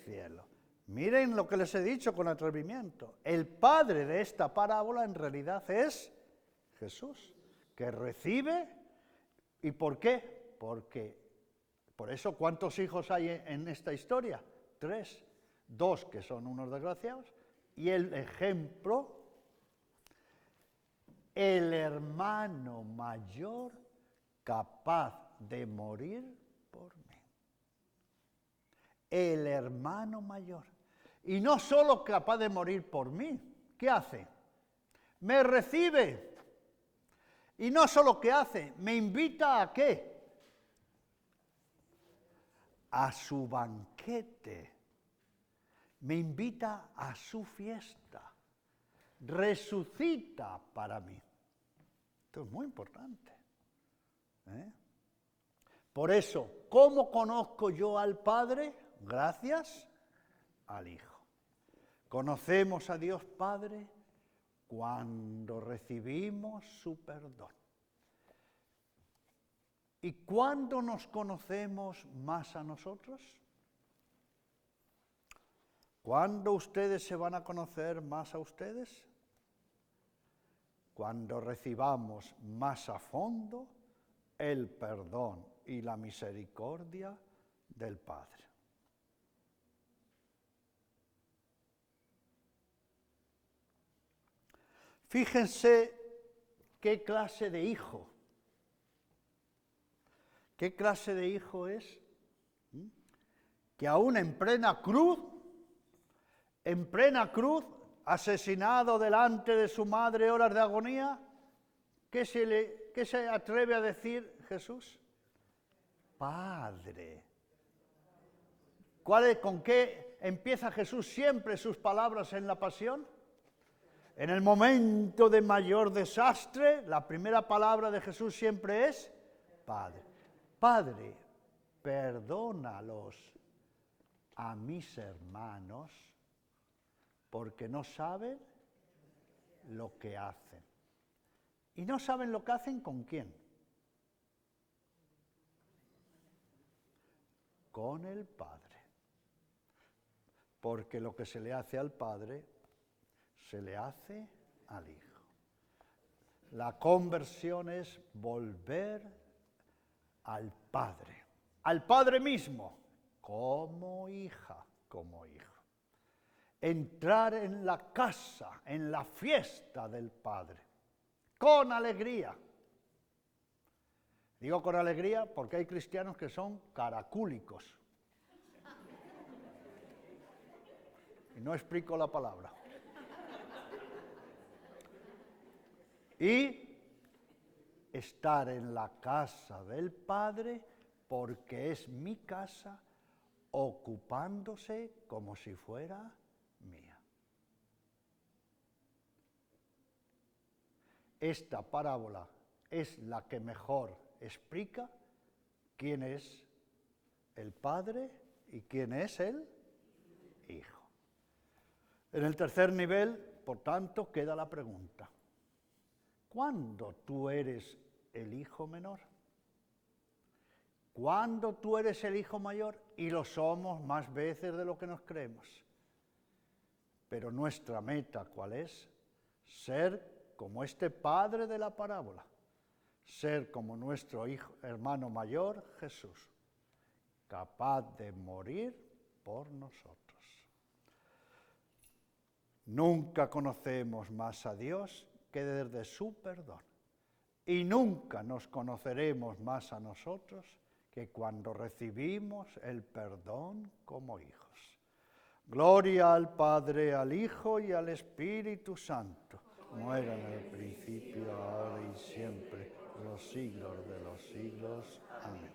cielo. Miren lo que les he dicho con atrevimiento. El Padre de esta parábola en realidad es Jesús, que recibe. ¿Y por qué? Porque, por eso, ¿cuántos hijos hay en esta historia? 3. 2 que son unos desgraciados. Y el ejemplo, el hermano mayor capaz de morir por mí. El hermano mayor. Y no solo capaz de morir por mí, ¿qué hace? Me recibe. Y no solo ¿qué hace? Me invita ¿a qué? A su banquete. Me invita a su fiesta. Resucita para mí. Esto es muy importante. Por eso, ¿cómo conozco yo al Padre? Gracias al Hijo. Conocemos a Dios Padre cuando recibimos su perdón. ¿Y cuándo nos conocemos más a nosotros? ¿Cuándo ustedes se van a conocer más a ustedes? Cuando recibamos más a fondo el perdón y la misericordia del Padre. Fíjense qué clase de hijo. ¿Qué clase de hijo es? Que aún en plena cruz, asesinado delante de su madre horas de agonía, ¿qué se atreve a decir Jesús? Padre. ¿Con qué empieza Jesús siempre sus palabras en la pasión? En el momento de mayor desastre, la primera palabra de Jesús siempre es Padre. Padre, perdónalos a mis hermanos porque no saben lo que hacen. ¿Y no saben lo que hacen con quién? Con el Padre. Porque lo que se le hace al Padre, se le hace al Hijo. La conversión es volver al Padre mismo, como hija, como hijo. Entrar en la casa, en la fiesta del Padre, con alegría. Digo con alegría porque hay cristianos que son caracúlicos. Y no explico la palabra. Y estar en la casa del Padre porque es mi casa, ocupándose como si fuera mía. Esta parábola es la que mejor explica quién es el Padre y quién es el Hijo. En el tercer nivel, por tanto, queda la pregunta: ¿cuándo tú eres el hijo menor? ¿Cuándo tú eres el hijo mayor? Y lo somos más veces de lo que nos creemos. Pero nuestra meta, ¿cuál es? Ser como este padre de la parábola. Ser como nuestro hermano mayor, Jesús, capaz de morir por nosotros. Nunca conocemos más a Dios que desde su perdón. Y nunca nos conoceremos más a nosotros que cuando recibimos el perdón como hijos. Gloria al Padre, al Hijo y al Espíritu Santo, como era en el principio, ahora y siempre, por los siglos de los siglos. Amén.